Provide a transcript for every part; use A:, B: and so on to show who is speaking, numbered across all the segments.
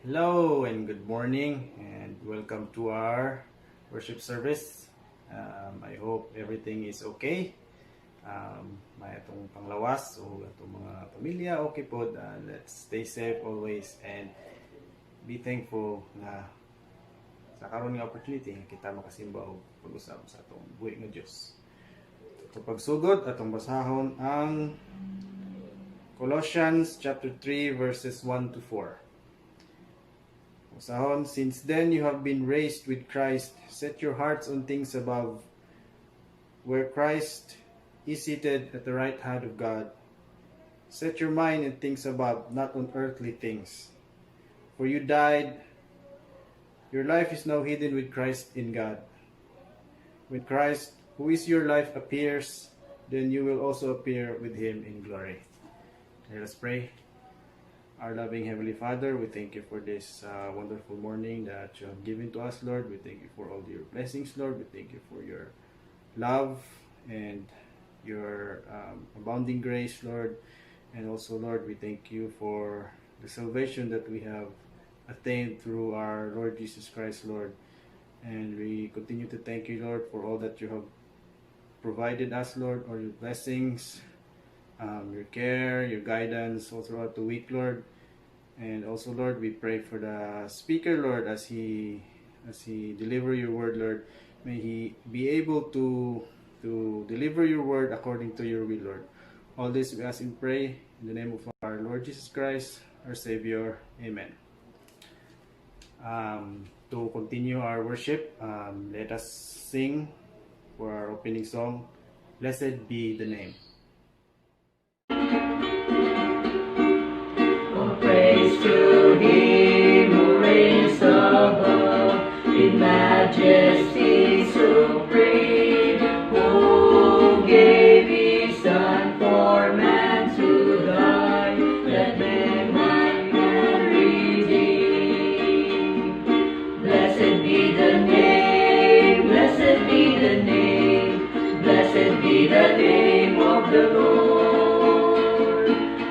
A: Hello and good morning and welcome to our worship service. I hope everything is okay. May atong panglawas o atong mga pamilya okay po. Let's stay safe always and be thankful na sa karon nga opportunity nga kita makasimba o pag-usab sa atong buhi nga Dios. So pagsugod atong basahon ang Colossians chapter 3 verses 1 to 4. Since then you have been raised with Christ, set your hearts on things above, where Christ is seated at the right hand of God. Set your mind on things above, not on earthly things. For you died, your life is now hidden with Christ in God. When Christ, who is your life, appears, then you will also appear with him in glory. Let us pray. Our loving Heavenly Father, we thank you for this wonderful morning that you have given to us, Lord. We thank you for all your blessings, Lord. We thank you for your love and your abounding grace, Lord. And also, Lord, we thank you for the salvation that we have attained through our Lord Jesus Christ, Lord. And we continue to thank you, Lord, for all that you have provided us, Lord, all your blessings, your care, your guidance all throughout the week, Lord. And also, Lord, we pray for the speaker, Lord, as he deliver your word, Lord. May he be able to deliver your word according to your will, Lord. All this we ask and pray in the name of our Lord Jesus Christ, our Savior. Amen. To continue our worship, let us sing for our opening song, Blessed Be the Name.
B: Praise to him who reigns above, in majesty supreme, who gave his Son for man to die, that man might be redeemed. Blessed be the name, blessed be the name, blessed be the name of the Lord.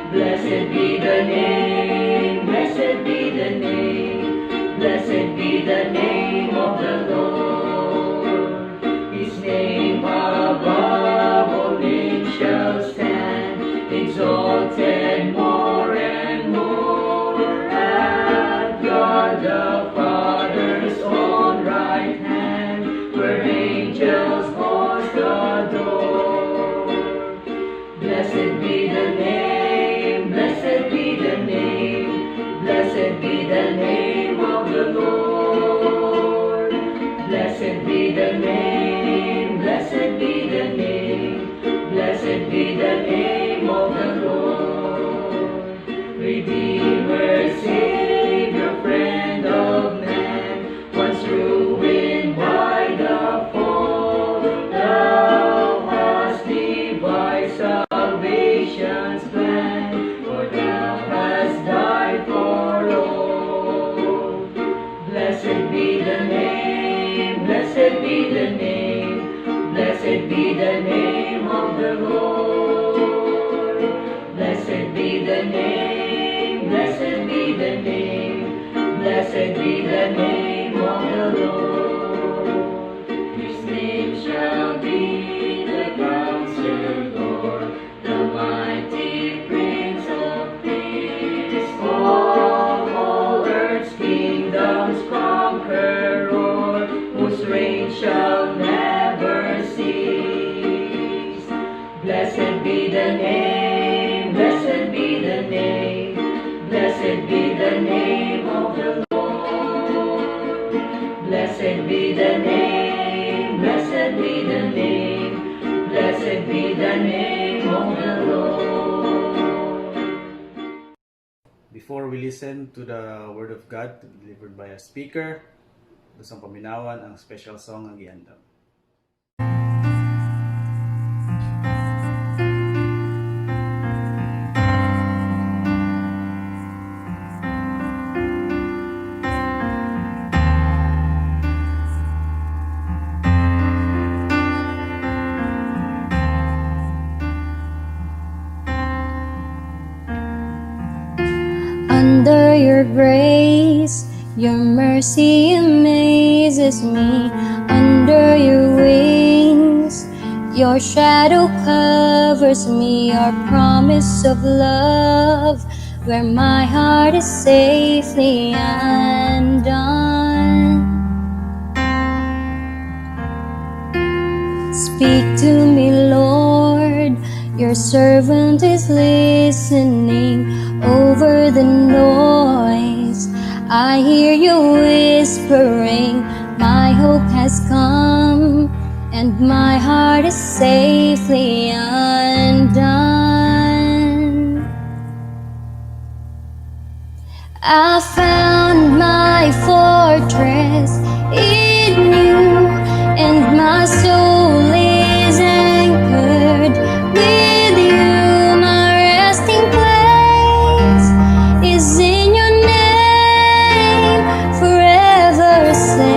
B: Blessed be the name, blessed be the name, blessed be the name of the Lord. His name above all names shall stand, exalted more and more, at God the Father's own right hand, where angels host adore. Blessed be the name, blessed be the name, blessed be the name of the Lord. Blessed be the name, blessed be the name, blessed be the name of the Lord. Redeemer, Savior, friend of man, once ruined by the fall, thou hast devised salvation's plan, for thou hast died for all. Blessed be the name, blessed be the name, blessed be the name of the Lord. Blessed be the name, blessed be the name, blessed be the name of the Lord. His name shall be the Counselor, the mighty Prince of Peace, all earth's kingdoms conqueror, whose reign shall never cease. Blessed be the name, blessed be the name, blessed be the name of the Lord. Blessed be the name, blessed be the name, blessed be the name of the Lord.
A: Before we listen to the Word of God delivered by a speaker, gustong paminawan ang special song ang giandam.
C: Under your grace, your mercy amazes me. Under your wings, your shadow covers me, your promise of love, where my heart is safely undone. Speak to me, Lord, your servant is listening. Over the noise, I hear you whispering, my hope has come, and my heart is safely undone. I found my fortress in you, and my soul is anchored with you. My resting place is in your name, forever safe.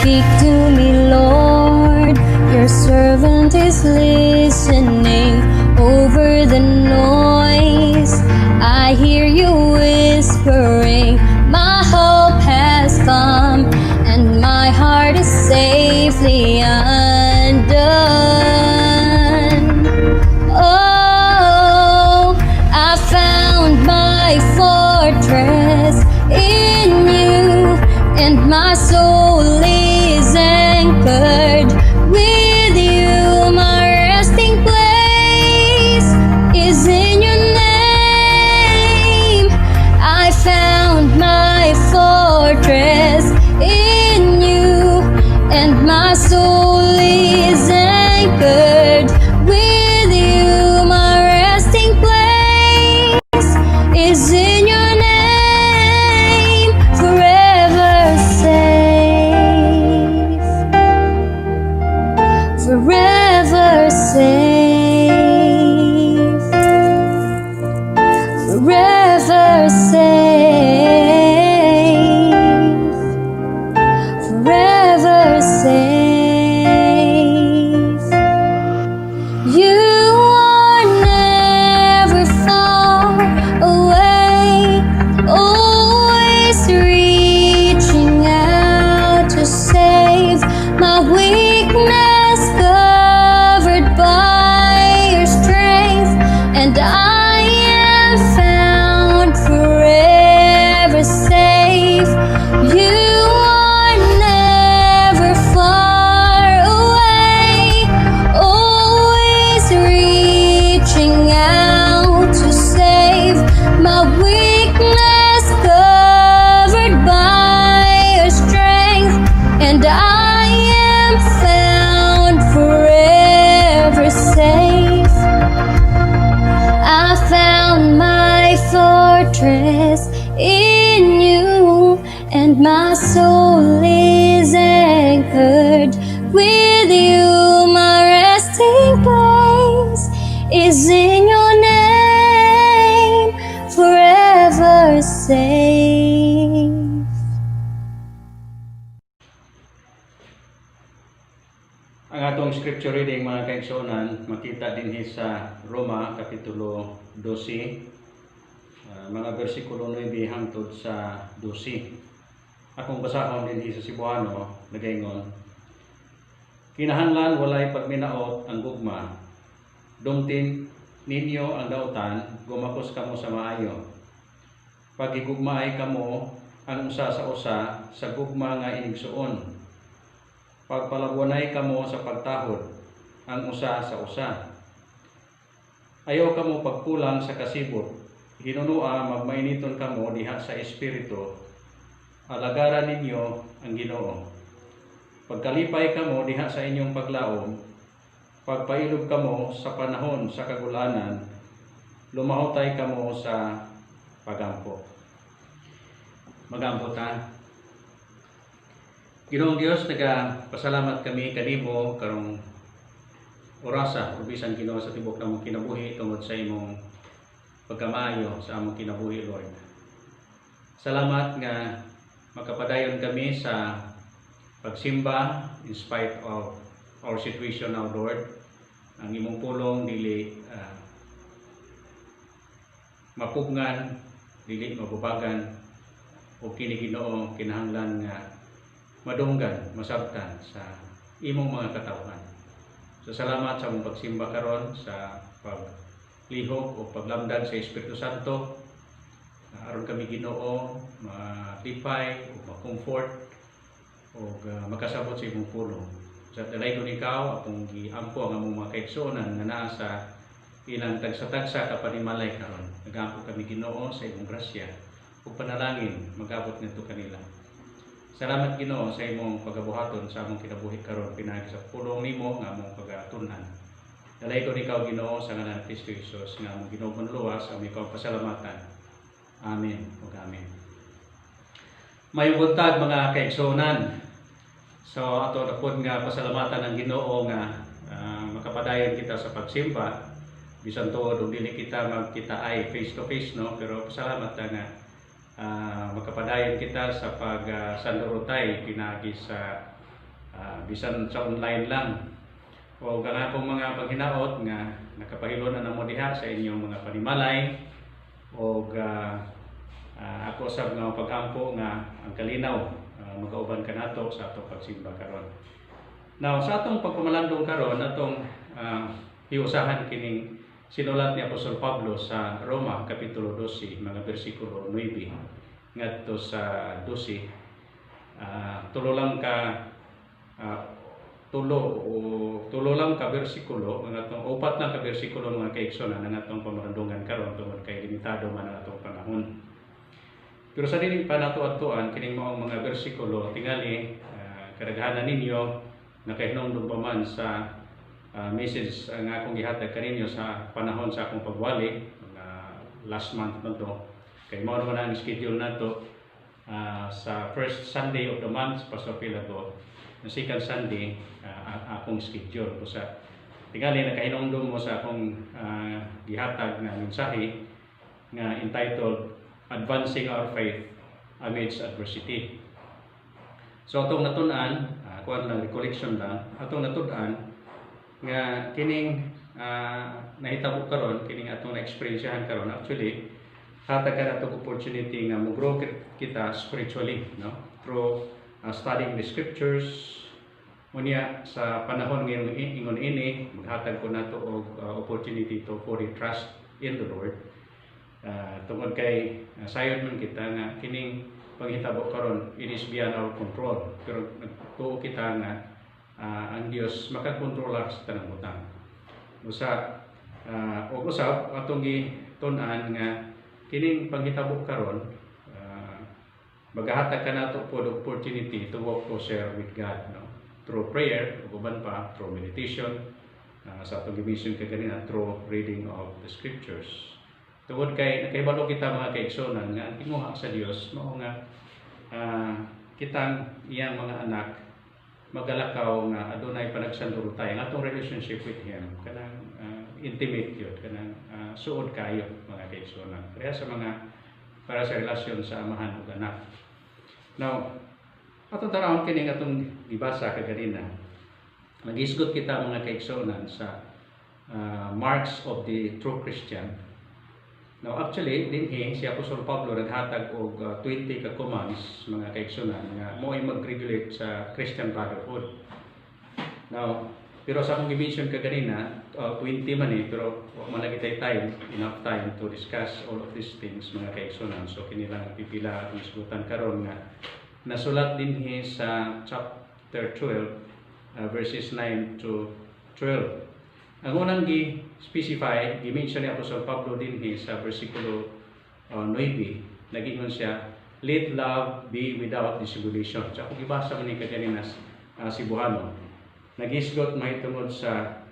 C: Speak to me, Lord, your servant is listening. Over the noise, I hear you whispering, my hope has come, and my heart is safely undone. Oh, I found my fortress in you, and my soul is anchored with you. My resting place is in your name. I found my fortress in you, and my soul is anchored with you. My resting place is in your name, forever safe, forever safe, forever safe, forever safe. You are never far away, always reaching out to save my weakness, covered by your strength, and I am found forever safe. You are never far away, always reaching out to save my weakness, covered by your strength, and I am found forever safe. I found my fortress in you, and my soul is anchored with you. My resting place is in your name, forever safe.
D: Ang atong scripture reading mga kaigsuonan makita dinhi sa Roma kapitulo 12 mga bersikulo 9 hangtod sa 12. Akong basahon dinhi sa Cebuano nagaingon, kinahanglan walay pagminaot ang gugma, dumtin ninyo ang dautan, gumakos kamo sa maayo. Pagigugmaay kamo ang usa sa usa sa gugma nga inigsuon. Pagpalabuanay kamo sa pagtahod ang usa sa usa. Ayaw kamo pagkulang sa kasibot, hinunua magmainiton kamo diha sa espiritu, alagaran ninyo ang Ginoo. Pagkalipay kamo diha sa inyong paglaom, pagpailog kamo sa panahon sa kagulanan, lumahutay kamo sa pagampo. Magampo ta. Ginoong Dios, nagapasalamat kami kanimo karong orasa ug bisan Ginoo sa tibok namong kinabuhi tungod sa imong pagkamaayo sa among kinabuhi, Lord. Salamat nga makapadayon kami sa pagsimba in spite of our situation now, Lord. Ang imong pulong dili mapugnan, dili mabubagan, o kini Ginoo kinahanglan nga madunggan, masabtan sa imong mga katawhan. So salamat sa mong pagsimba karon sa paglihok o paglamdan sa Espiritu Santo. Aron kami Ginoo malipay o ma-comfort o makasabot sa imong pulong. Sa dalaygon ikaw atong giampo ang among mga kaigsuonan nga naa sa ilang tagsa-tagsa ka panimalay karon. Nagampo kami Ginoo sa imong grasya ug panalangin mag-abot ngadto kanila. Salamat Ginoo sa imong pagabuhaton sa among kinabuhi karon pinagi sa pulong nimo nga among pagatunan. Dalaygon ikaw Ginoo sa ngalan ni Kristo Jesus nga among Ginoo luwas ang ikaw pasalamatan. Amen ug amen. May buntag mga kaigsuonan. So ato na pod nga pasalamatan ang Ginoo nga makapadayon kita sa pagsimba. Bisan tuod ug dili kita magkita ay face to face no, pero pasalamat nga makapadayon kita sa pagsandurotay pinagi sa bisan sa online lang. O nga akong mga paghinaot nga nakapahilon na namo diha sa inyong mga panimalay o ako sab nga pagampo nga ang kalinaw magauban kanato sa atong pagsimba karon. Now sa atong pagpamalandong karon atong hiusahan kining sinulat ni Apostol Pablo sa Roma kapitulo 12 mga bersikulo 9 ngadto sa 12. Tulo lang ka bersikulo ang atong upat na ka bersikulo mga kaigsuonan ang atong pamalandungan karon tungod kay limitado man ang atong panahon. Pero sa dili pa nato adtuan kining maong mga bersikulo tingali kadaghanan ninyo nakahinungdong pa man sa message nga akong gihatag kaninyo sa panahon sa akong pagwali last month man to kay mao naman ang schedule nato sa first Sunday of the month Pastor Pilato na second Sunday akong schedule ko sa tingali nakahinungdong mo sa akong gihatag na mensahe nga entitled Advancing Our Faith Amidst Adversity. So atong natun-an kuan lang recollection lang atong natun-an nga kining nahitabo karon kining atong na-experiencehan karon actually hatag ka natong opportunity nga mo-grow kita spiritually no through studying the scriptures. Unya sa panahon ngayon ingon ini maghatag ko nato og opportunity to fully trust in the Lord. Tungod kay sayod man kita nga kining panghitabo karon it is beyond our control pero nagtuo kita nga ang Dios makakontrolar sa tanang butang. Usa o usab atong gitun-an nga kining panghitabo karon magahatag ka nato pod opportunity to walk closer with God no through prayer ug uban pa through meditation sa atong gimission kay kanina through reading of the scriptures. Tungod kay nakahibalo kita mga kaigsuonan nga ang tinguha sa Dios mao nga kitang iyang mga anak magalakaw nga adunay panagsandurotay ang atong relationship with Him kanang intimate yun kanang suod kayo mga kaigsuonan para sa relasyon sa amahan ug anak. Now atong tanawon kini atong gibasa kaganina nagisgot kita mga kaigsuonan sa marks of the true Christian. Now actually dinhi si Apostol Pablo naghatag og 20 ka commands mga kaigsuonan nga mo'y mag-regulate sa Christian brotherhood. Now pero sa akong gi-mention kaganina 20 man pero wa man lagi enough time to discuss all of these things mga kaigsuonan. So kini lang pipila ang isgutan karon nga nasulat dinhi sa chapter 12 verses 9 to 12. Ang unang gi-specify, gi-mention ni Apostol Pablo dinhi sa versikulo 9, nagingon siya, let love be without dissimulation. So kung ibasa man ni kaganina si Buhano, nagisgot mahitungod sa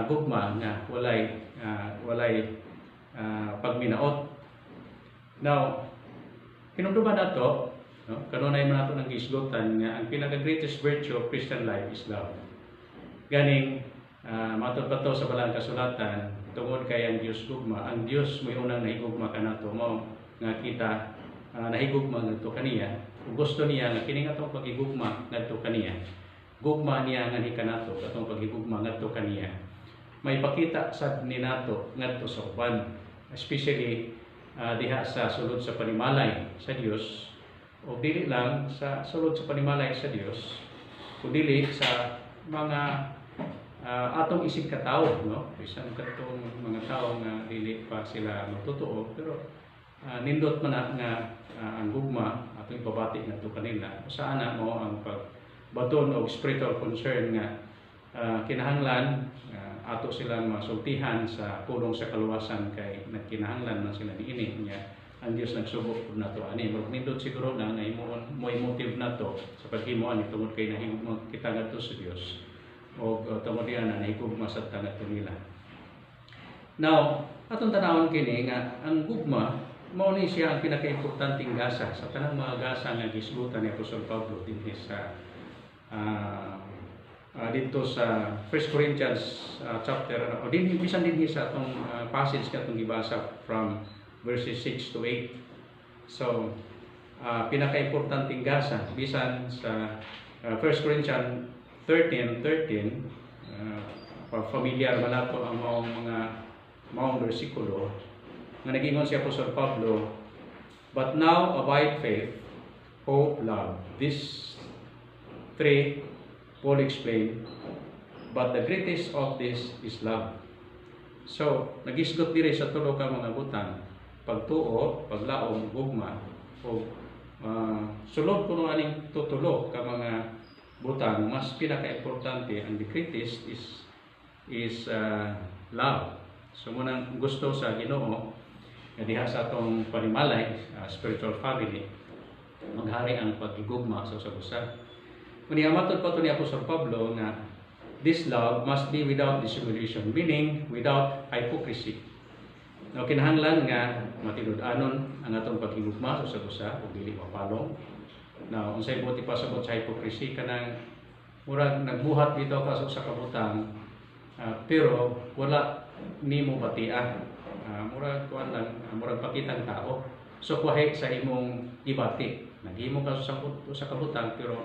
D: gugma nga walay pagminaot. Now, kinumduman nato, no? Kanunay man nato nang gisgotan nga ang pinaka-greatest virtue of Christian life is love. Ganing matod pa to sa balang kasulatan tungod kay ang Dios gugma. Ang Dios may unang nahigugma kanato mo nga kita nahigugma ngadto kaniya. Ug gusto niya nga kining atong paghigugma ngadto kaniya. Gugma niya nga kanato atong paghigugma ngadto kaniya. May pakita sad ni nato ngadto sa uban, especially diha sa sulod sa panimalay sa Dios, o dili lang sa sulod sa panimalay sa Dios, o dili sa mga atong isig katawo, no? Bisan katong mga tao nga dili pa sila magtotoo, pero nindot man nga ang gugma atong ipabati ngadto kanila. Usa ana mo ang pagbaton og spiritual concern nga kinahanglan ato silang masultihan sa pulong sa kaluwasan, kay nagkinahanglan man sila niini niya. Ang Dios nagsubok pud nato ani, nindot siguro na nga mo motive nato sa paghimo ani tungod kay nahimo kita ngadto sa Dios, o tungod diyan na nahigugma sa tangat nila. Now, atong tanawon kini nga ang gugma mao ni siya ang pinakaimportanteng gasa sa tanang mga gasa nga gisgutan ni Apostol Pablo dinhi sa dito sa 1 Corinthians chapter, o din bisan dinhi sa atong passage nga atong gibasa from verses 6 to 8. So pinakaimportanteng gasa bisan sa 1 Corinthians 13:13, familiar man nato ang maong bersikulo nga nag-ingon si Apostol Pablo, "But now abide faith, hope, love." These three Paul explained, but the greatest of this is love. So, nagisgot diri sa tulo ka mga butang, pagtuo, paglaom, gugma, o sulod kuno aning tutulo ka mga butang, mas pinaka-importante, ang the greatest is love. So munang gusto sa Ginoo nga diha sa atong panimalay, spiritual family, maghari ang pagigugma sa usa-usa. Kunya matod pa to ni Apostol Pablo nga this love must be without dissimulation, meaning without hypocrisy. Now kinahanglan nga matinud-anon ang atong pagigugma sa usa-usa ug dili mapalong. Now, unsay buti pasabot sa hypocrisy kanang murag nagbuhat dito ka sa kabutang, pero wala nimo batia. Murag kuan lang, murag pakitang tao. So kuwahi sa imong gibati. Naghimo ka sa kabutang, pero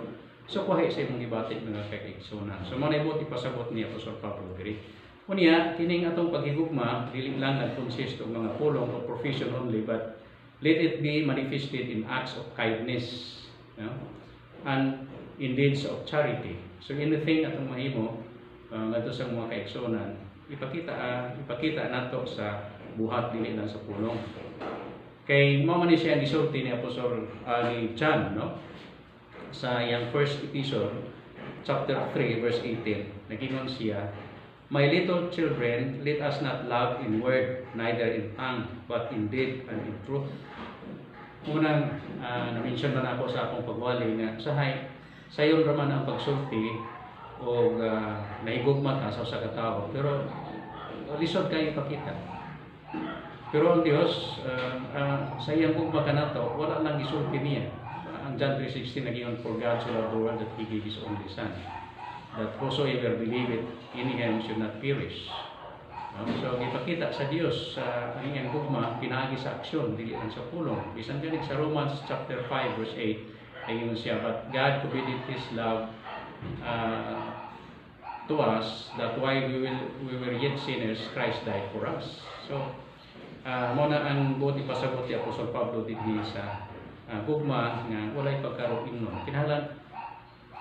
D: so kuwahi sa imong gibati mga kaigsunan. So mao na buti pasabot ni Apostol Pablo diri. Unya kining atong paghigugma dili lang nag-consist og mga pulong o profession only, but let it be manifested in acts of kindness, and in deeds of charity. So anything atong mahimo ngadto sa mga kaigsunan, ipakita nato sa buhat dili lang sa pulong. Kay mao man ni siya gisulti ni Apostol ni John, no? Sa iyang first epistle, chapter 3 verse 18, nagingon siya, "My little children, let us not love in word, neither in tongue, but in deed and in truth." Unang na-mention man ako sa akong pagwali nga sayon raman ang pagsulti o nahigugma ta sa usa ka tawo, pero lisod kay ipakita. Pero ang Dios sa iyang gugma kanato wala lang gisulti niya. Ang John 3:16 nagingon, "For God so loved the world that He gave His only Son, that whosoever believeth in Him should not perish." So ipakita sa Dios sa iyang gugma pinaagi sa aksyon dili lang sa pulong. Bisan gani sa Romans chapter 5 verse 8 ayun siya, "But God commended His love to us, that while we were yet sinners, Christ died for us." So mao na ang buti pasabot ni Apostol Pablo dinhi sa gugma nga walay pagkaroon. Kinahanglan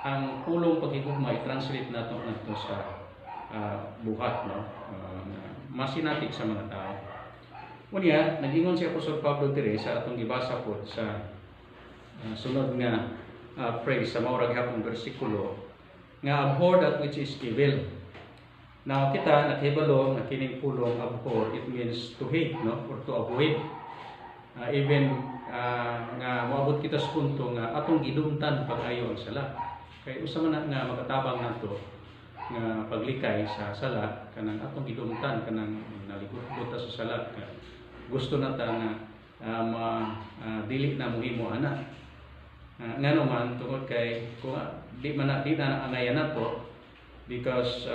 D: ang pulong paghigugma i-translate nato sa buhat, no? Masinatik sa mga tao. Unya, nag-ingon si Apostol Pablo dire sa atong gibasa po sa sunod nga phrase sa maurag hapong bersikulo nga, "Abhor that which is evil." Now kita nakahibalo nga kining pulong abhor, it means to hate, no, or to avoid. Even nga moabot kita sa punto nga atong gidumtan pag-ayo ang sala. Kay usa man nga makatabang nato nga paglikay sa sala kanang atong gidumtan kanang naligot ta sa sala. Gusto na ta nga dili na mohimo ana. Ngano man tungod kay kung di na angayan nato, because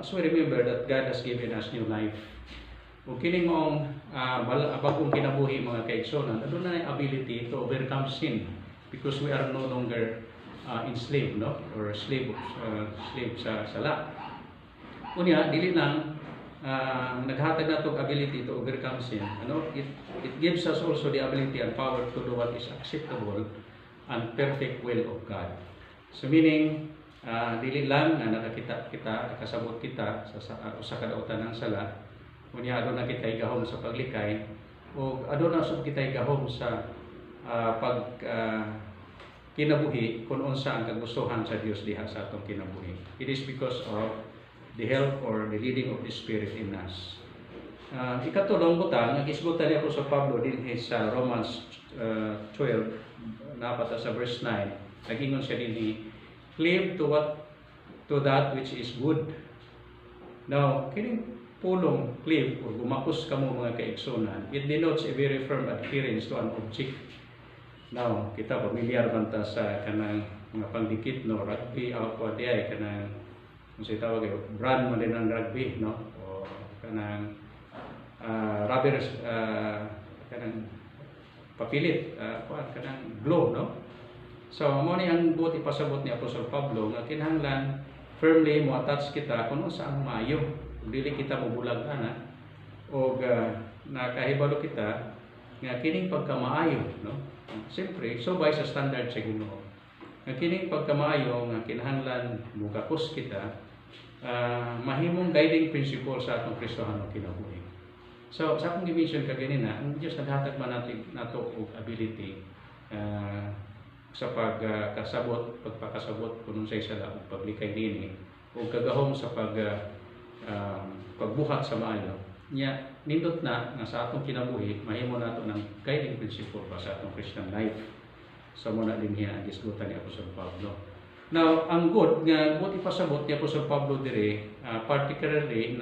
D: as we remember that God has given us new life. Kung kining mong bagong kinabuhi mga kaigsunan, aduna na ability to overcome sin because we are no longer enslaved, no, or slave sa sala. Unya dili lang naghatag nato ability to overcome sin, it gives us also the ability and power to do what is acceptable and perfect will of God. So meaning, dili lang nga nakakita kita, nakasabot kita sa usa ka dautan ng sala, unya aduna kita gahom sa paglikay, o aduna sub kita gahom sa kinabuhi kung unsa ang kagustuhan sa Dios diha sa atong kinabuhi. It is because of the help or the leading of the Spirit in us. Ikatulong butang, nagisgutan niya po sa Pablo din sa Romans 12, napata sa verse 9, nagingon siya din, cleave to that which is good. Now, kining pulong cleave o gumakos ka mo mga kaigsunan, it denotes a very firm adherence to an object. Now, kita pamilyar man ta sa kanang mga pangdikit, no, rugby, ako ay kanang kung siya tawag brand mo din ng rugby, no? O kanang rubber, kanang papilit, kanang glue, no? So, mo ni ang buti pasabot ni Apostol Pablo nga kinahanglan firmly mo attach kita kung saan maayo. Dili kita mobulag ana o nakahibalo kita nga kining pagkamaayo, no? Siyempre, subay sa standard sa Ginoo. Nga kining pagkamaayo nga kinahanglan mugakos kita, mahimong guiding principle sa atong Kristohanong kinabuhi. So, sa akong gi-mention kaganina, ang Diyos naghatag man nato og ability sa pagpakasabot kung unsay sala og paglikay dinhi o kagahom sa pagbuhat sa maayo. Nya nindot na nga sa atong kinabuhi mahimo nato ng guiding principle pa sa atong Christian life. So muna din niya ang gisgutan ni Apostol Pablo. Now, ang good nga buti pasabot ni Apostol Pablo dire, particularly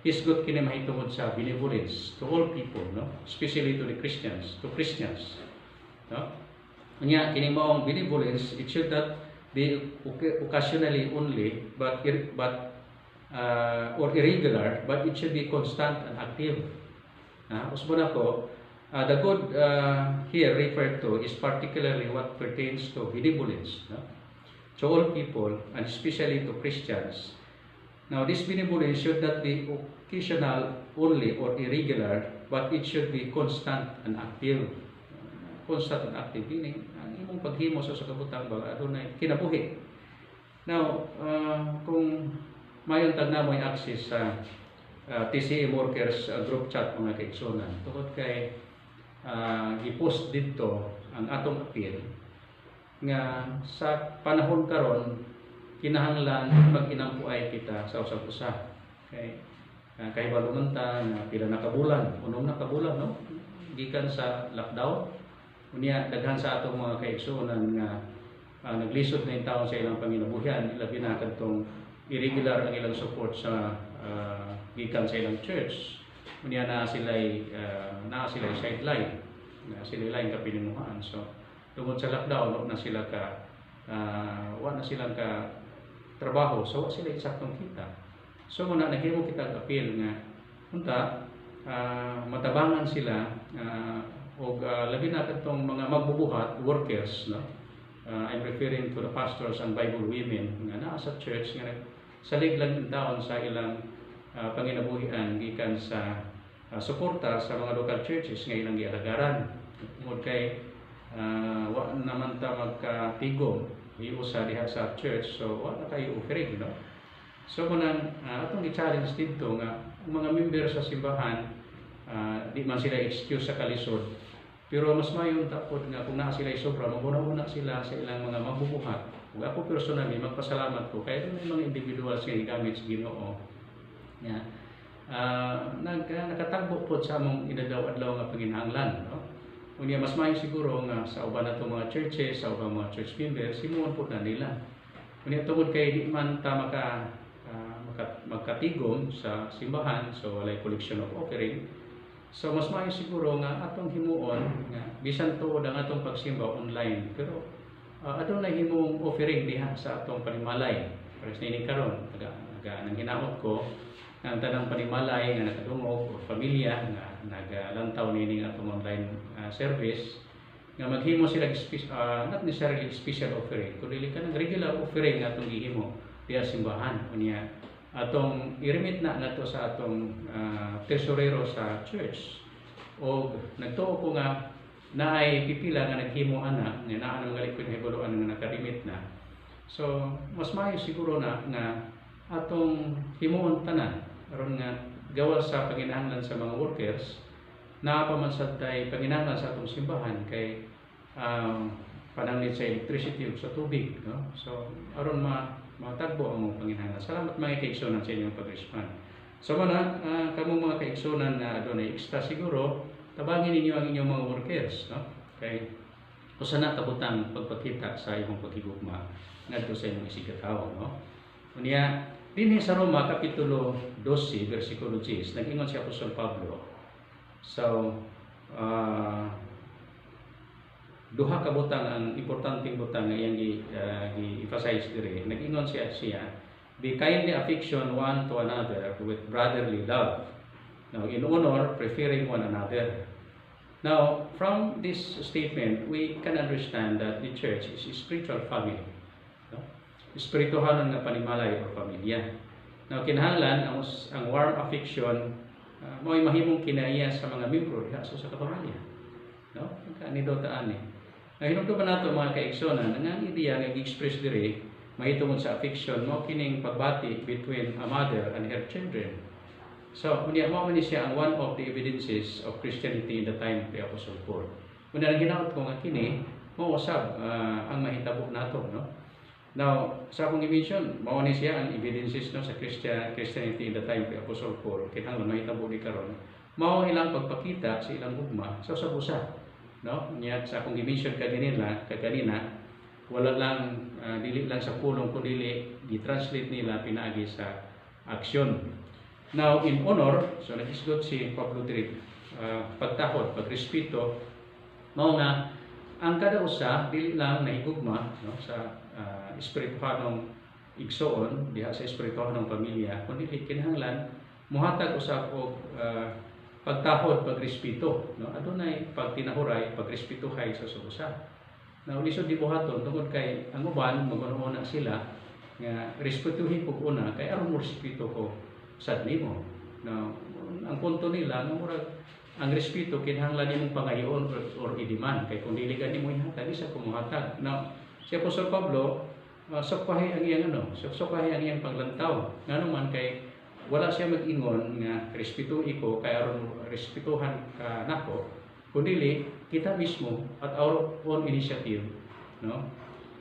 D: hisgot kini mahitungod sa benevolence to all people, no? Especially to the Christians, no? Nya kini maong benevolence, it should not be occasionally only or irregular, but it should be constant and active. Usbon ako, the good here referred to is particularly what pertains to benevolence, no? To all people and especially to Christians. Now, this benevolence should not be occasional only or irregular, but it should be constant and active. Constant and active, meaning ang imong paghimo sa kabutang ba adunay kinabuhi. Now, kung mayon tag na mo'y access sa TCM workers group chat mga kaigsunan, tungod kay i-post dito ang atong appeal nga sa panahon karon kinahanglan mag-inampuay kita sa usag-usa. Kay kahibalo man ta nga pila na kabulan, unong na kabulan, no? Gikan sa lockdown. Unya daghan sa atong mga kaigsunan nga naglisod na yung taon sa ilang panginabuhian, ilabi na kadtong irregular ang ilang support sa gikan sa ilang church. Unya na sila'y sideline, na sila lain kapinimuhaan. So tungod sa lockdown, wala na silang ka trabaho, so wala sila eksaktong kita. So muna naghimo kita appeal nga unta matabangan sila og labi na katong mga magbubuhat workers, no? I'm referring to the pastors and Bible women nga naa sa church nga salig lang taon sa ilang panginabuhian gikan sa suporta sa mga local churches nga ilang gialagaran. Tungod kay wa naman ta magkatigom iusa diha sa church, so wa na kayo offering, no? So munang atong i-challenge dito nga mga member sa simbahan di man sila excuse sa kalisod, pero mas mayon tapod nga kung naa sila sobra mabuna-una sila sa ilang mga mabubuhat. Ug ako personally magpasalamat ko kay may mga individuals nga gigamit sa Ginoo nga nakatagbo pod sa among inadlaw-adlaw nga panginahanglan, no? Unya mas maayo siguro nga sa uban nato mga churches, sa ubang mga church members, himuon po na nila. Unya tungod kay di man ta magkatigom sa simbahan, so walay collection of offering. So mas maayo siguro nga atong himuon nga bisan tuod ang atong pagsimba online, pero adunay himong offering diha sa atong panimalay. Pares nini karon nang hinaot ko ang tanang panimalay nga nakadungog o pamilya nga nagalantaw nini nga atong online service nga maghimo sila not necessarily special offering kundi ka ng regular offering nga atong gihimo diya simbahan. Unya atong irimit na nato sa atong tesorero sa church. O nagtuo ko nga naay pipila nga naghimo ana nga naa nang galit ko ni hibuluan nga nakarimit na. So mas maayo siguro na nga atong himuon tanan aron nga gawas sa panginahanglan sa mga workers na pamansatay panginahanglan sa atong simbahan kay pananglit sa electricity ug sa tubig, no? So aron matagbo ang mong panginahanglan. Salamat mga kaigsunan sa inyong pag-respond. So mana kamo mga kaigsunan na adunay extra siguro tabangin ninyo ang inyong mga workers, no? Kay usa na kabutang pagpakita sa imong paghigugma ngadto sa imong isigataw, no? Unya dinhi sa Roma kapitulo 12 bersikulo 10 nag-ingon si Apostol Pablo. So duha ka butang ang importanteng butang nga iyang i-emphasize diri. Nag-ingon siya, be kindly affection one to another with brotherly love. Now, in honor, preferring one another. Now, from this statement, we can understand that the church is a spiritual family. No? Espirituhanon nga panimalay o pamilya. Now, kinahanglan ang warm affection mo'y mahimong kinaiya sa mga membro diha sa kapamilya. No? Kanito taan eh. Now, hinungdo ba nato mga kaigsonan ang ideya nga gi-express diri mahitungod sa affection mo kining pagbati between a mother and her children. So, unya mo man siya ang one of the evidences of Christianity in the time of the Apostle Paul. Una nang hinaut ko nga kini mao usab ang mahitabo nato, no? Now, sa akong i-mention, mao ni siya ang evidences no sa Christianity in the time of the Apostle Paul. Kinahanglan mahitabo ni karon. Mao ilang pagpakita sa ilang gugma sa usab-usab, no? Nya sa akong i-mention kanina wala lang dili lang sa pulong kundi gi-translate nila pinaagi sa aksyon. Now in honor, so nagisgot si Pablo diri pagtahod, pagrespeto mao nga ang kada usa dili lang nahigugma, no, sa espirituhanong igsoon diha sa espirituhanong pamilya kundi kinahanglan muhatag usab og pagtahod, pagrespeto, no, adunay pagtinahuray, pagrespetuhay sa usa. Now, lisod di buhaton tungod kay ang uban maguna sila nga respetuhin ko una kay aron mo respeto ko sad nimo. Now, ang punto nila nga murag ang respeto kinahanglan nimong pangayoon or idiman kay kung dili ka nimo ihatag isa kumuhatag. Now, si Apostol Pablo sukwahi ang iyang sukwahi ang iyang paglantaw. Ngano man kay wala siya mag-ingon nga respetuhi ko kay aron respetuhan ka nako. Kundi kita mismo at our own initiative, no,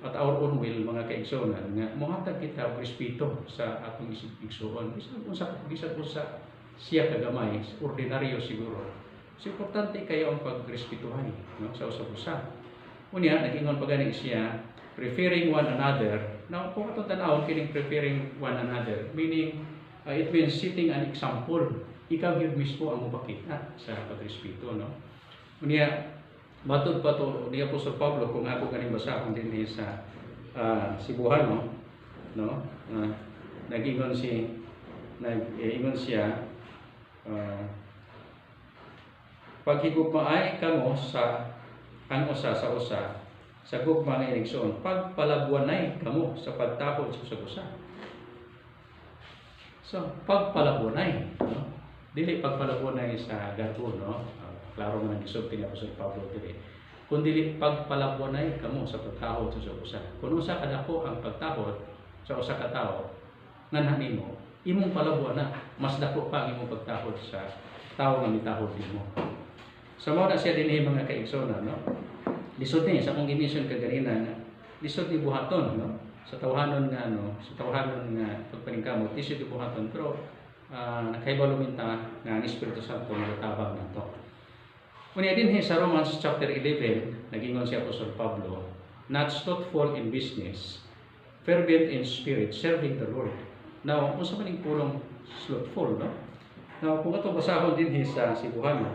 D: at our own will mga kaigsonan nga mohatag kita og respeto sa atong igsoon bisan unsa siya kagamay ordinaryo siguro. So importante kayo ang pagrespetuhan, no, sa usab-usa. Unya nag-ingon pa gani siya preferring one another. Now kung atong tan-awon kining preferring one another meaning it means setting an example. Ikaw gyud mismo ang mopakita sa pagrespeto, no. Unya matod pa to ni Apostol Pablo kung ako ganing basahon dinhi sa Cebuano, no, nag-ingon siya paghigugmaay kamo sa ang usa sa usa sa gugma nga igsoon pagpalabuanay kamo sa pagtahod sa usa. So pagpalabuanay, no, dili pagpalabuanay sa garbo, no. Klaro man ang gisulti ni Apostol Pablo diri. Kun dili pagpalabuanay kamo sa pagtahod sa usa. Kun usa ka dako ang pagtahod sa usa ka tawo, nganha nimo imong palabuana mas dako pa ang imong pagtahod sa tawo nga mitahod nimo. So mao na siya dinhi mga kaigsoon, no. Lisod ni sa akong gimission kaganina nga lisod ni buhaton, no. Sa tawhanon nga pagpaningkamot lisod ni buhaton pero nakahibalo minta nga ang Espiritu Santo nagatabang nato. Unya dinhi sa Romans chapter 11, nag-ingon si Apostol Pablo, not slothful in business, fervent in spirit, serving the Lord. Now, unsa man ning pulong slothful, no? Now, kung ato basahon dinhi sa Cebuano,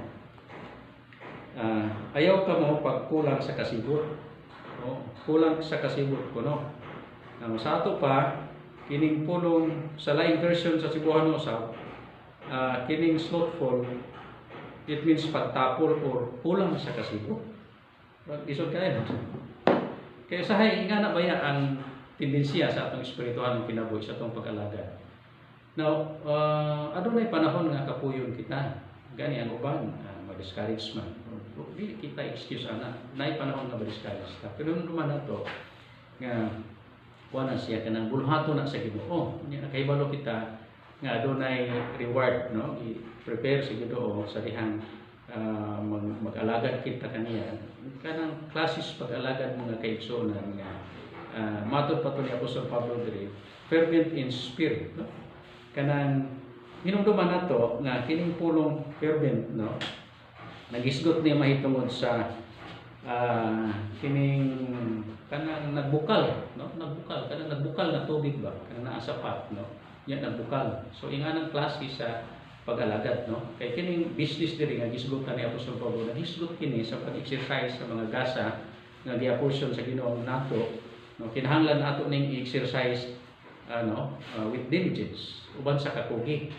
D: ayaw ka mo pagkulang sa kasibot. No? Kulang sa kasibot ko, no? Now, sa ato pa, kining pulong sa live version sa Cebuano usab, kining slothful, it means pagtapol or kulang sa kasibot. Isod kayo. Kaya sahay nga na baya ang tendensiya sa atong espirituhan ng kinabuhi sa atong pag-alagad. Now, adunay panahon nga kapuyon kita. Gani ang uban, ma-discourage man. Dili kita excuse ana. Nay panahon nga ma-discourage ta. Pero naman nato nga wala siya kanang bulhato na sa Ginoo. Nya nakahibalo kita nga adunay reward, no? I-prepare sa Ginoo sa dihang mag-alagad kita kaniya. Kanang klasis pag-alagad mga kaigsuonan nga matod pa to ni Apostol Pablo diri, fervent in spirit, no? Kanang hinumduman nato nga kining pulong fervent, no? Nagisgot niya mahitungod sa kining kanang nagbukal, no? Nagbukal na tubig ba kanang naa sa pot, no? Yan nagbukal. So inganang klase sa pag-alagad, no? Kay kining business diri nga gisgotan ni Apostol Pablo, nagisgot kini sa pag-exercise sa mga gasa nga giapurson sa Ginoo nato, no? Kinahanglan nato ning i-exercise with diligence uban sa kakugi.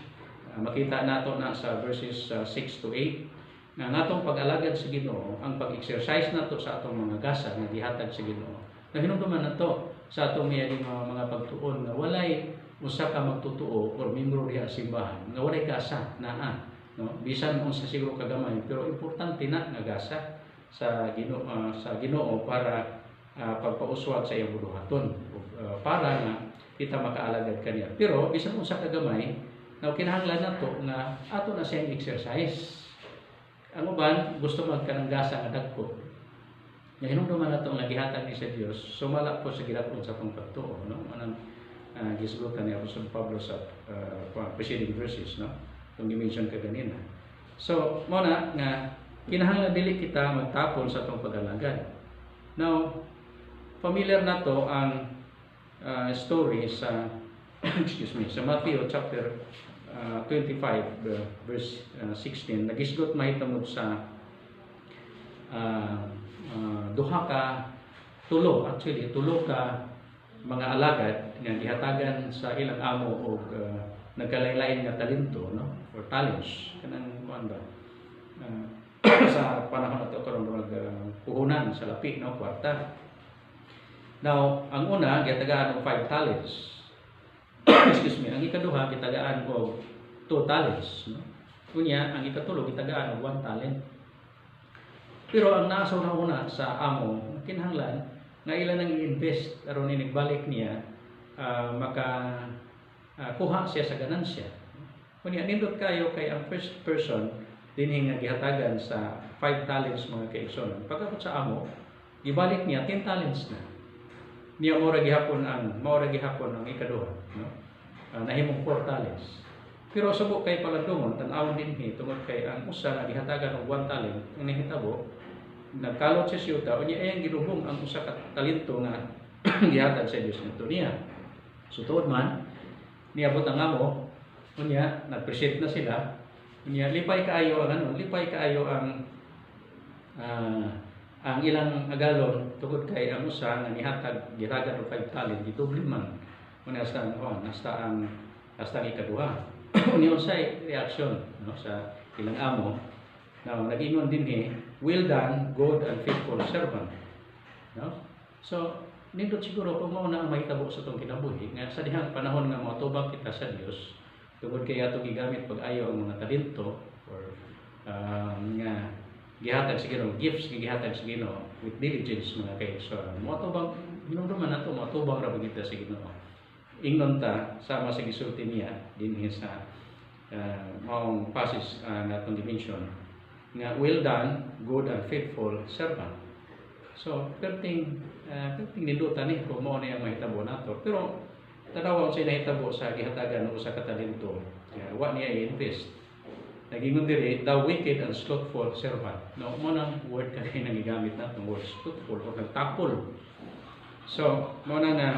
D: Makita nato na sa verses 6 to 8 na natong pag-alagad sa Ginoo, ang pag-exercise nato sa atong mga gasa nga gihatag sa Ginoo. Na hinumduman nato sa atong miyaning mga pagtuon nga walay usa ka magtutuo or membro diha sa simbahan nga walay gasa naa, no? Bisan unsa siguro kagamay, pero importante na nga gasa sa Ginoo para pagpauswag sa iyang buduhaton, para nga kita makaalagad kaniya. Pero bisan unsa kagamay, now, kinahanglan nato nga ato na siyang exercise. Ang uban gusto magkananggasa nga dagko. Nga hinumduman nato nga gihatag ni sa Dios, sumala po sa gidapon sa pagtuo, no? Anang gisgutan ni Apostol Pablo sa preceding verses, no? Kung i-mention ka ganina. So, muna nga kinahanglan dili kita magtapon sa atong pag-alagad. Now, familiar nato ang story sa sa Matthew chapter 25 verse 16, nagisgot mahitungod sa tulo ka mga alagad nga gihatagan sa ilang amo og nagkalain-lain nga talento, no? Or talents kanang kuan ba sa panahon nato karon puhunan sa lapi, no? Kwarta. Now, ang una gihatagaan og 5 talents. Excuse me, ang ikaduha gitagaan og 2 talents, no? Unya ang ikatulo gitagaan og 1 talent. Pero ang nasa una sa amo kinahanglan nga ila nang i-invest aron inigbalik niya kuha siya sa ganansya. Unya nindot kayo kay ang first person dinhi nga gihatagan sa 5 talents mga kaigsoon. Pagkabot sa amo, gibalik niya 10 talents na. Niya maura gihapon ang ikaduha, no? Nahimong 4 talents. Pero subok kay paladumon tan-awon dinhi tungod kay ang usa nga gihatagan og 1 talent ang nahitabo nagkalot sa siyuta unya ayang gilubong ang usa ka talento nga gihatag sa Dios ngadto niya. So tuod man niabot ang amo unya nag-appreciate na sila unya lipay kaayo ang ilang agalon tungod kay ang usa nga gihatagan og 5 talent gidubli man unya hasta ang ikaduha. Unya unsay reaction, no, sa ilang amo. Now nag-ingon dinhi, well done, good and faithful servant. No? So nindot siguro kung mao na ang mahitabo sa tong kinabuhi nga sa dihang panahon nga motubag kita sa Dios tungod kay ato gigamit pag-ayo ang mga talento or nga gihatag sa Ginoo, gifts gihatag sa Ginoo with diligence mga kaigsoon. Motubag hinumduman nato motubag ra kita sa Ginoo. Ingnon ta sama sa gisulti niya dinhi sa maong passage na itong dimension nga well done, good and faithful servant. So, perting nindutan ni kung mao na yung mahitabo nato. Pero, tanawaw siya nahitabo sa gihatagan o sa katalento. Wa niya i-invest. Nagingon diri, the wicked and slothful servant. No, mo nang word kanay nang gigamit natong word slothful o nagtapol. So, mo na nga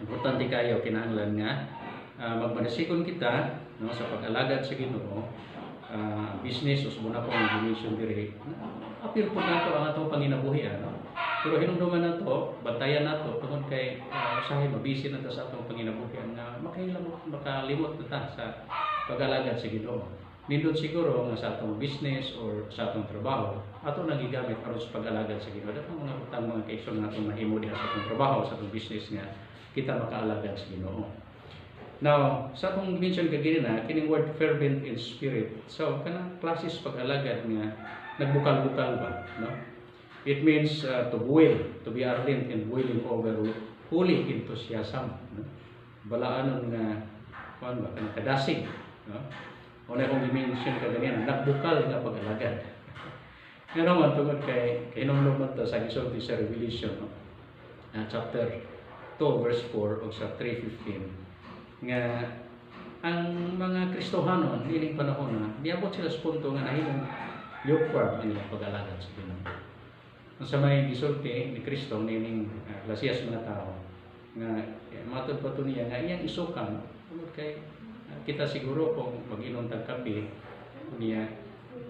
D: importante kayo kinahanglan nga magmanasikon kita, no, sa pag-alagad sa Ginoo, business o subuna po ang dimension diri. Apil po nato ang atong panginabuhian, no? Pero hinumduman nato, bantayan nato tungod kay usahay mabisi na ta sa atong panginabuhian nga makalimot na ta sa pag-alagad sa Ginoo. Nindot siguro nga sa atong business or sa atong trabaho, ato nagigamit aron sa pag-alagad sa Ginoo. Dapat mga utang mga kaigsoon nga atong mahimo diha sa atong trabaho, sa atong business nga kita makaalagad sa Ginoo. Now, sa akong mention kagini na, kining word fervent in spirit. So, kanang klasis pag-alagad nga nagbukal-bukal ba, no? It means to boil, to be ardent and boiling over with holy enthusiasm, no? Balaanon nga kuan ba kanang kadasig, no? Una akong i-mention kagani nagbukal nga pag-alagad. Nga naman tungod kay hinumdum to sa gisulti sa Revelation, no? Chapter 2 verse 4 o sa 3:15 nga ang mga Kristohanon nining panahon na niabot sila sa punto nga nahimong lukewarm ang ilang pag-alagad sa Ginoo. Sa may gisulti ni Kristo nining lasiyas mga tao nga matod pa to niya nga iyang isukan tungod kay kita siguro kung mag-inom tag kape niya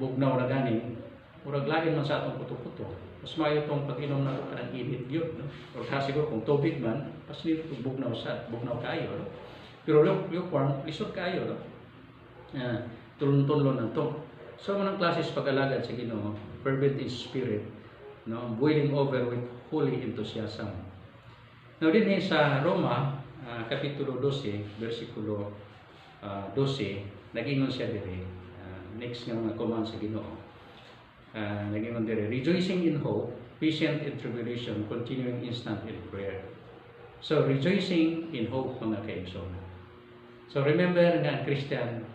D: bugnaw na ganing murag lain man sa atong puto-puto. Mas mayo tong pag-inom na kanang init gyud, no? Or siguro kung tubig man pas nito bugnaw kayo, no? Pero lukewarm, lisod kayo, no? Tulon-tulon na to. So, manang klases pag-alagad sa Ginoo, fervent in spirit, no? Boiling over with holy enthusiasm. Now, din sa Roma, Kapitulo 12, versikulo 12, nag-ingon siya dire, next nga mga command sa Ginoo. Nag-ingon dire, rejoicing in hope, patient in tribulation, continuing instant in prayer. So, rejoicing in hope, mga kaigsoon. So remember nga ang Christian,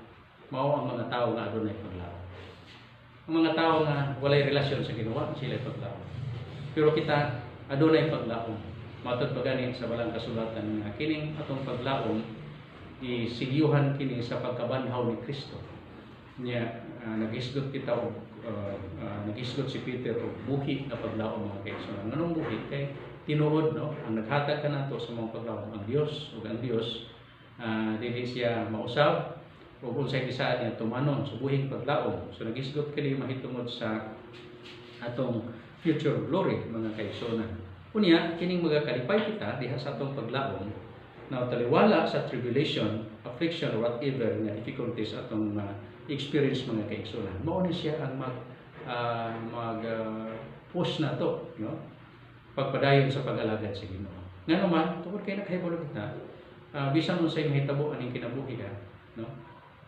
D: mao ang mga tao nga adunay paglaom. Ang mga tao nga walay relasyon sa Ginoo, sila paglaom. Pero kita adunay paglaom. Matod pa gani sa balang kasulatan nga kining atong paglaom isigyuhan kini sa pagkabanhaw ni Kristo. Nya naghisgot kita og naghisgot si Peter og buhi na paglaom mga kaigsoon. Nganong buhi kay tinuod, no? Ang naghatag kanato sa mga paglaom ang Dios ug ang Dios dili siya mausab o kung sa kisaan niya tumanon sa buhing paglaom. So nagisgot kini mahitungod sa atong future glory mga kaigsoon. Unya kining magakalipay kita diha sa atong paglaom na taliwala sa tribulation, affliction or whatever nga difficulties atong experience mga kaigsoon. Mao ni siya ang push na to, no? Pagpadayon sa pag-alagad sa Ginoo. Nga naman tungod kay nakahibalo kita bisan mo sa mahitabo aning kinabuhi ka, no?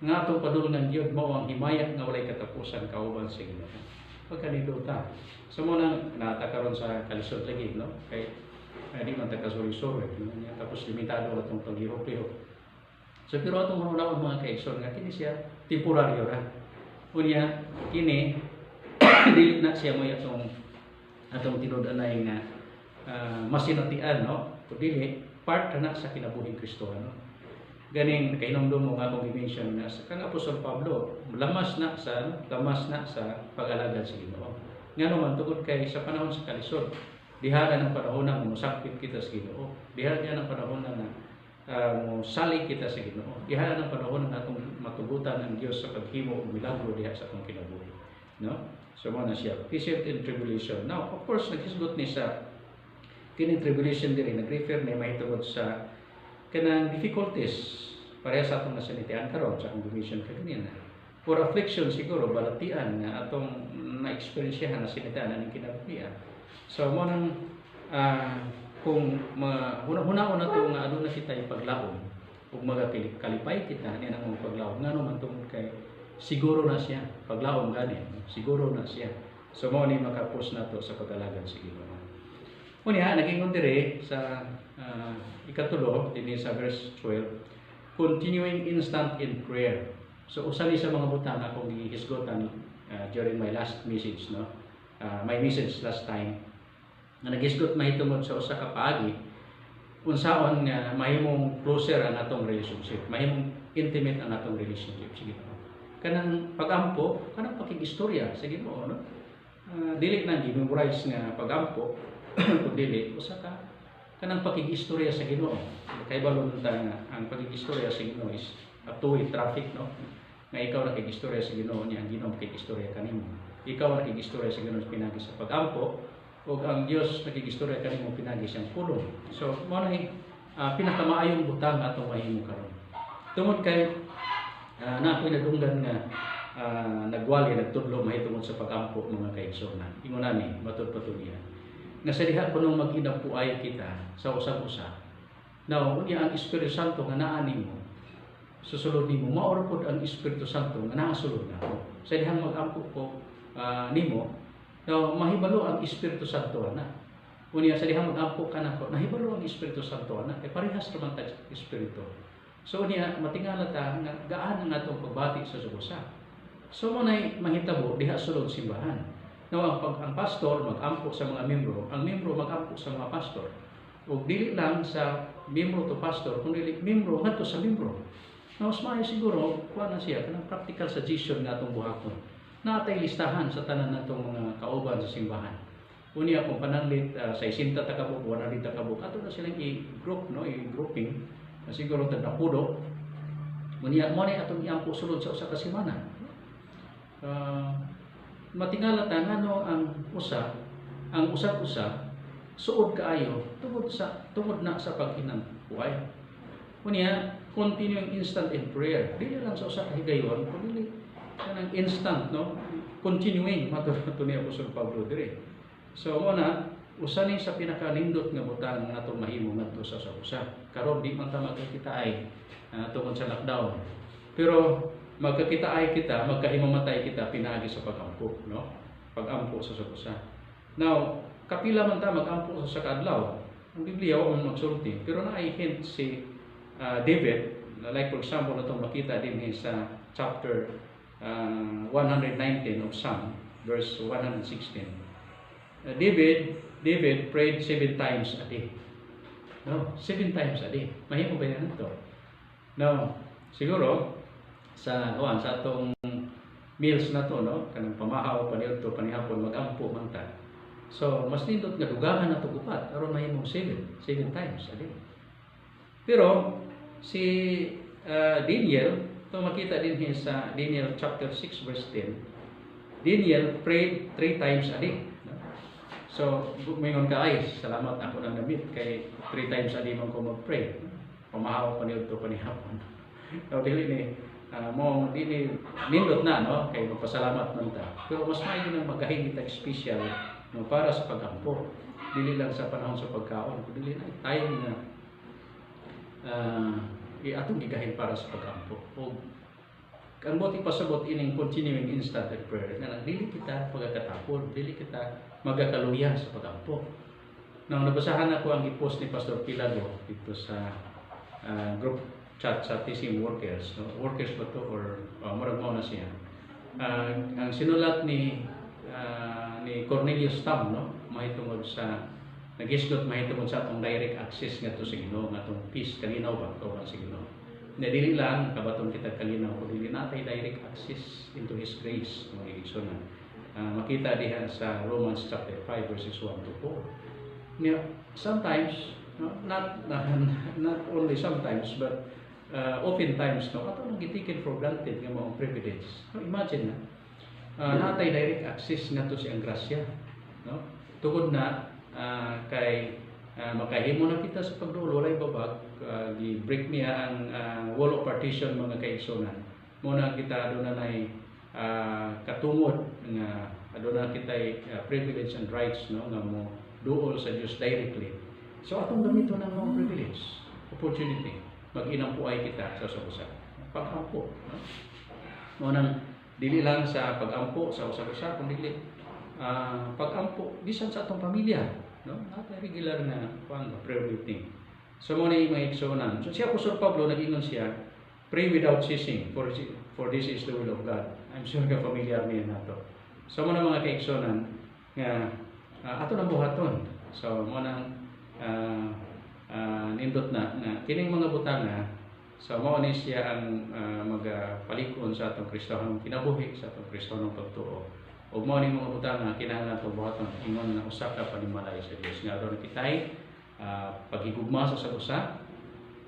D: Nga atong padulngan gyud mao ang himaya nga walay katapusan kauban sa Ginoo. Pagkanito ta. So mo nang natakaron sa kalisod lagi, no? Kay di man ta kasuri-suri, no? Tapos limitado atong paghirop-hirop. So pero atong manunawon mga kaigsoon nga kini siya temporaryo ra. Unya kini dili na siya mo atong tinud-anay nga masinatian, no? Dili part na sa kinabuhing Kristohano. Ganing kainomdom mo nga akong i-mention na sa kang Apostol Pablo, lamas na sa pag-alagad sa Ginoo. Nga naman tungod kay sa panahon sa kalisod, diha ng panahon na musakit kita sa Ginoo. Diha ng panahon na sali kita sa Ginoo. Diha ng panahon na atong matugutan ang Dios sa paghimo og milagro diha sa atong kinabuhi. No? So mo na siya. Patient in tribulation. Now, of course, naghisgot ni sa kining tribulation diri nag-refer ni mahitungod sa kanang difficulties pareha sa atong nasanitian karon sa akong mission kanina. For affliction siguro balatian nga atong na-experiencehan na sinitian aning kinabuhi. So mo nang kung huna-hunaon na to nga aduna kita paglaom ug magakalipay kita niya nang paglaom ngano man tungod kay siguro na siya paglaom gani siguro na siya. So mo ni makapos nato sa pag-alagad sa Ginoo. Unya, nag-ingon dire sa ikatulo, din sa verse 12, continuing instant in prayer. So, usa ni sa mga butang akong gihisgotan during my last message, no? My message last time, na naghisgot mahitungod sa usa ka paagi, unsaon nga mahimong closer ang atong relationship, mahimong intimate ang atong relationship. Sige po. Kanang pagampo, kanang pakigistorya, sige po, no? Dili na gi-memorize nga pagampo, kung dili, usa ka kanang pakigistorya sa Ginoo. Kay balon ta nga ang pakigistorya sa Ginoo is a two-way traffic, no? Nga ikaw nakigistorya sa Ginoo niya, ang Ginoo nakigistorya kanimo. Ikaw nakigistorya sa Ginoo pinagi sa pagampo, ug ang Dios nakigistorya kanimo pinagi siyang pulong. So mo na pinakamaayong butang atong mahimo karon. Tungod kay na ako'y nadunggan nga nagwali nagtudlo mahitungod sa pagampo mga kaigsoon. Ingon nani matud patuloy. Nga sa diha kuno maginapuay kita sa usag-usa. Now, unya ang Espiritu Santo nga naa nimo, susulod nimo mao ra pod ang Espiritu Santo nga naa sulod nako. Sa dihang mag-ampo ko nimo, mahibalo ang Espiritu Santo ana. Unya sa dihang mag-ampo ka nako, nahibalo ang Espiritu Santo ana. Parehas ra man ta Espiritu. So unya matingala ta nga gaan ang atong pagbati sa subusa. So mo nay mahitabo diha sulod simbahan. Ang pastor mag-ampo sa mga miyembro, ang miyembro mag-ampo sa mga pastor. O dili lang sa miyembro to pastor, kundi miyembro ngadto sa miyembro. Mas maayo siguro kuha na siya kanang practical suggestion nga atong buhaton. Natay listahan sa tanan natong mga kauban sa simbahan. Unya kung pananglit sa 60 ta ka buok, 100 ta ka buok, ato na silang i-group no, i-grouping. Siguro tag napudo. Unya mo ni atong iampo sulod sa usa ka semana. Matingala ta ngano ang usag-usa suod kaayo tungod na sa pag-inang buhay. Unya continuing instant in prayer. Dili lang sa usa ka higayon, kundi kanang instant no, continuing matulad ni Apostol Pablo dire. So una, usa ni sa pinakanindot nga butang nga atong mahimo ngadto sa usa. Karon di man ta magkakitaay tungod sa lockdown. Pero magkakitaay kita, magkahimamatay kita pinaagi sa pag-ampo, no? Pag-ampo sa usa. Now, kapila man ta mag-ampo sa kadlaw. Ang Biblia wa man magsulti, pero naay hint si David, like for example natong makita din sa chapter 119 of Psalm, verse 116. David prayed 7 times a day. No, 7 times a day. Mahimo ba yan ito? No, siguro sa atong meals na to, no, kanang pamahaw paniudto panihapon mag-ampo man ta. So mas nindot nga dugangan nato upat aron mahimong 7 times a day. Pero si Daniel, to makita din sa Daniel chapter 6 verse 10. Daniel prayed 3 times a day. So mingon ka ay salamat ako nang namit kay 3 times a day man ko mag-pray. Pamahaw paniudto panihapon. So dili ni mo dili nindot na no kay magpasalamat man ta. Pero mas maayo nang magkahingi ta special no para sa pag-ampo. Dili lang sa panahon sa pagkaon, kundi na time na atong gigahin para sa pag-ampo. O ang boti pasabot ining continuing instant prayer nga dili kita pagkatapon, dili kita magakaluya sa pag-ampo. Nang nabasahan ako ang i-post ni Pastor Pilago dito sa group chat sa TCM workers, no? Workers ba to or murag mao na siya. Ang sinulat ni Cornelius Tam, no, mahitungod sa nagisgot mahitungod sa atong direct access ngadto sa Ginoo, ngatong peace kalinaw ba kauban sa Ginoo. Na dili lang kabaton kita kalinaw kundi natay direct access into His grace mga igsoon. Makita diha sa Romans chapter 5 verses 1 to 4. Sometimes, no, not only sometimes but oftentimes no ato nang gitaken for granted nga mao privilege. No, imagine na natay direct access ngadto sa ang grasya, no? Tungod na kay makahimo na kita sa pagduol walay babag, gi-break niya ang wall of partition mga kaigsonan. Muna kita aduna nay katungod nga aduna kitay privilege and rights, no, nga mo duol sa Dios directly. So atong gamiton ang mga privilege, opportunity, mag-inampuay kita sa usa. Pag-ampo, no? Munang dili lang sa pag-ampo sa usa-usa kundi pag-ampo bisan sa atong pamilya, no? Natay regular na prayer meeting. So mo ni mga igsoon. So siya Apostol Pablo nag-ingon siya, pray without ceasing for this is the will of God. I'm sure ka familiar niya nato. So mo na mga kaigsoon nga ato nang buhaton. So mo nang nindot na kining mga butanga. So mao ni siya ang magapalikon sa atong Kristohanong kinabuhi, sa atong Kristohanong pagtuo. Ug mao ni mga butanga kinahanglan atong buhaton ingon na usa ka panimalay sa Dios nga aduna kitay paghigugma sa usa.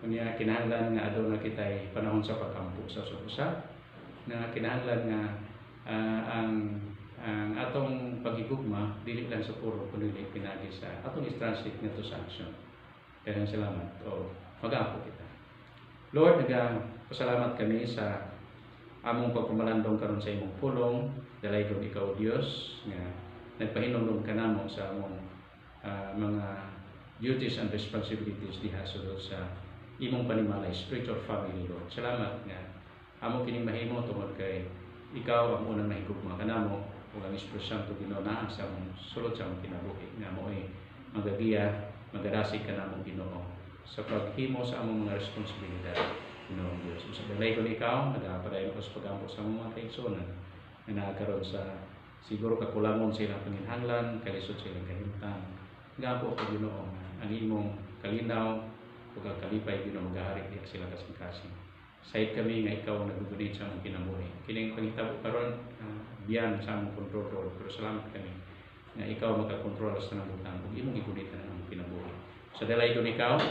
D: Kunya kinahanglan nga aduna kitay panahon sa pag-ampo sa usa. Na kinahanglan nga ang atong paghigugma dili lang sa puro kundi pinagi sa atong i-translate ngadto sa action. Kaya salamat o mag-ampo kita. Lord, nagpasalamat kami sa among pagpamalandong karon sa imong pulong. Dalaygon ikaw Dios nga nagpahinumdum ka namo sa among mga duties and responsibilities diha sulod sa imong panimalay, spiritual family, Lord. Salamat nga amo kining mahimo tungod kay ikaw ang unang nahigugma kanamo ug ang Espiritu Santo Ginoo naa sa among sulod sa among kinabuhi nga mo'y magagiya, magadasig kanamo Ginoo sa paghimo sa among mga responsibilidad. Ginoong Dios. Sa balay ko ikaw, nagapadayon ko sa pagampo sa among mga kaigsuonan na nagkaroon sa siguro kakulangon sa ilang panginhanglan, kalisod sa ilang kahimtang. Gapo ko Ginoo ang imong kalinaw ug kalipay Ginoo magahari diha sila kasing-kasing. Sayid kami nga ikaw ang nagdudunit sa among kinabuhi. Kining panghitabo karon biyan sa among kontrol, Lord. Pero salamat kami nga ikaw makakontrol sa nangutang ug imong igunitan ang among kinabuhi. Sa dalay ko ikaw,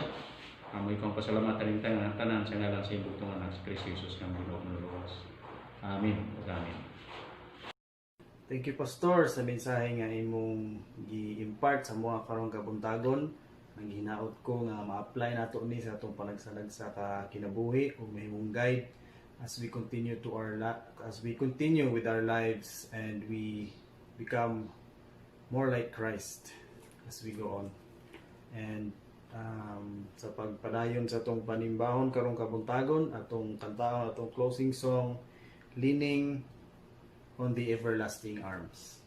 D: amoy kong pasalamatan ng tanan sa ngalan sa imong butong anak sa Kristo Jesus ng Ginoo manuluwas. Amen. Amen.
A: Thank you, Pastor, sa mensahe nga imong gi-impart sa mga karong kabuntagon. Ang hinaot ko nga ma-apply nato ni sa atong panagsalag sa kinabuhi o mahimong guide as we continue with our lives and we become more like Christ as we go on. And sa pagpadayon sa atong panimbahon karong kabuntagon, atong kantaon, atong closing song, Leaning on the Everlasting Arms.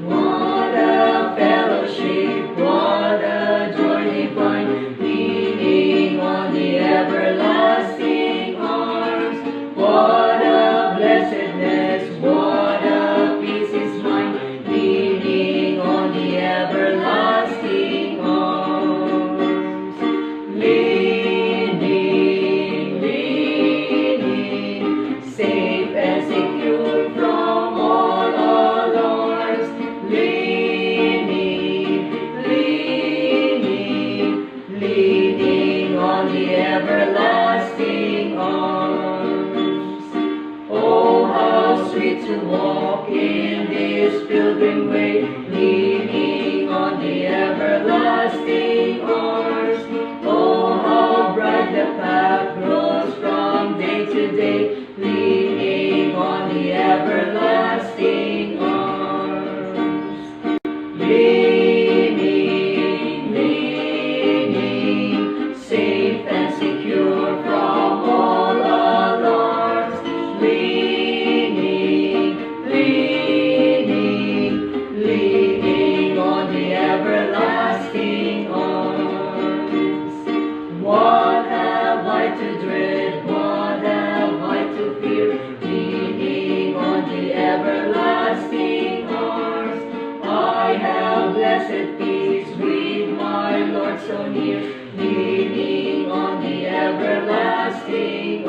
B: What a fellowship, what a joy divine, leaning on the everlasting arms. What a blessedness, what a peace is mine, leaning on the everlasting arms. Leaning, leaning, safe and secure from all alarms. Leaning, leaning, leaning on the everlasting arms. Oh, how sweet to walk in this pilgrim way, leaning on the everlasting arms. Oh, how bright the path grows from day to day, leaning on the everlasting arms. Leaning, leaning, safe and secure from all alarms. Leaning, leaning, leaning on the everlasting arms. What have I to dread? What have I to fear? Leaning on the everlasting arms. I have blessed peace with my Lord so near, leaning on the everlasting